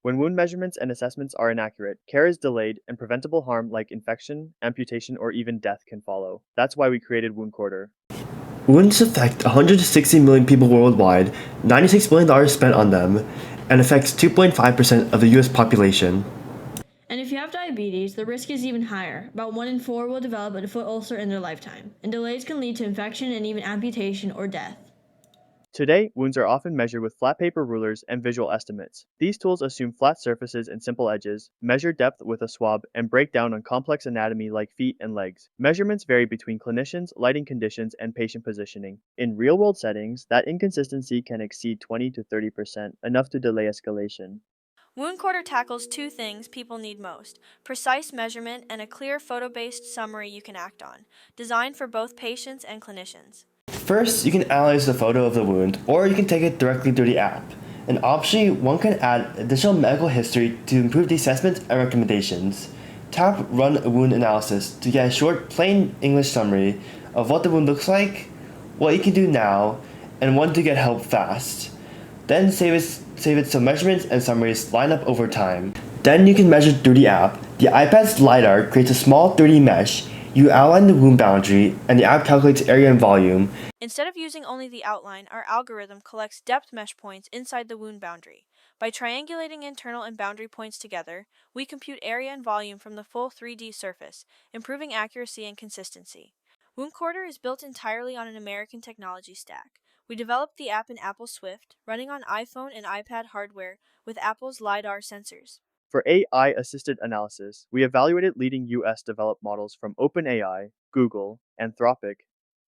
When wound measurements and assessments are inaccurate, care is delayed and preventable harm like infection, amputation, or even death can follow. That's why we created WoundCorder. Wounds affect 160 million people worldwide, $96 billion spent on them, and affects 2.5% of the US population. And if you have diabetes, the risk is even higher. About 1 in 4 will develop a foot ulcer in their lifetime, and delays can lead to infection and even amputation or death. Today, wounds are often measured with flat paper rulers and visual estimates. These tools assume flat surfaces and simple edges, measure depth with a swab, and break down on complex anatomy like feet and legs. Measurements vary between clinicians, lighting conditions, and patient positioning. In real-world settings, that inconsistency can exceed 20 to 30%, enough to delay escalation. WoundCorder tackles two things people need most: precise measurement and a clear photo-based summary you can act on, designed for both patients and clinicians. First, you can analyze the photo of the wound, or you can take it directly through the app. And optionally, one can add additional medical history to improve the assessment and recommendations. Tap Run a Wound Analysis to get a short, plain English summary of what the wound looks like, what you can do now, and when to get help fast. Then save it so measurements and summaries line up over time. Then you can measure through the app. The iPad's LiDAR creates a small 3D mesh. You outline the wound boundary, and the app calculates area and volume. Instead of using only the outline, our algorithm collects depth mesh points inside the wound boundary. By triangulating internal and boundary points together, we compute area and volume from the full 3D surface, improving accuracy and consistency. WoundCorder is built entirely on an American technology stack. We developed the app in Apple Swift, running on iPhone and iPad hardware with Apple's LiDAR sensors. For AI-assisted analysis, we evaluated leading US developed models from OpenAI, Google, Anthropic,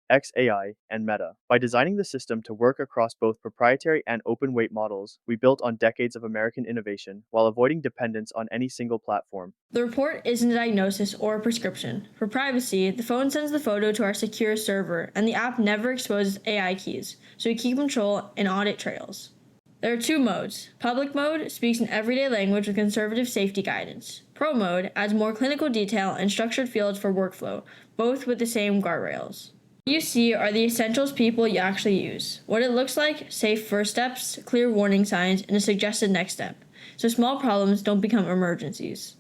xAI, and Meta. By designing the system to work across both proprietary and open-weight models, we built on decades of American innovation while avoiding dependence on any single platform. The report isn't a diagnosis or a prescription. For privacy, the phone sends the photo to our secure server, and the app never exposes AI keys, so we keep control and audit trails. There are two modes. Public mode speaks in everyday language with conservative safety guidance. Pro mode adds more clinical detail and structured fields for workflow, both with the same guardrails. What you see are the essentials people you actually use. What it looks like: safe first steps, clear warning signs, and a suggested next step, so small problems don't become emergencies.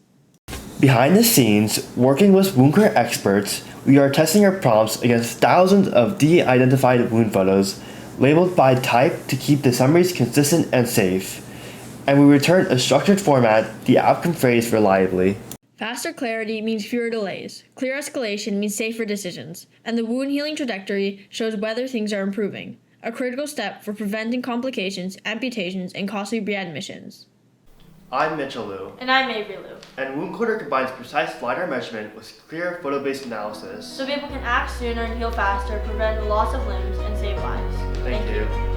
Behind the scenes, working with wound care experts, we are testing our prompts against thousands of de-identified wound photos, labeled by type to keep the summaries consistent and safe. And we return a structured format the app can phrase reliably. Faster clarity means fewer delays. Clear escalation means safer decisions. And the wound healing trajectory shows whether things are improving, a critical step for preventing complications, amputations, and costly readmissions. I'm Mitchell Liu. And I'm Avery Liu. And WoundCorder combines precise LiDAR measurement with clear photo-based analysis. So people can act sooner and heal faster, prevent the loss of limbs, and save lives. Thank you.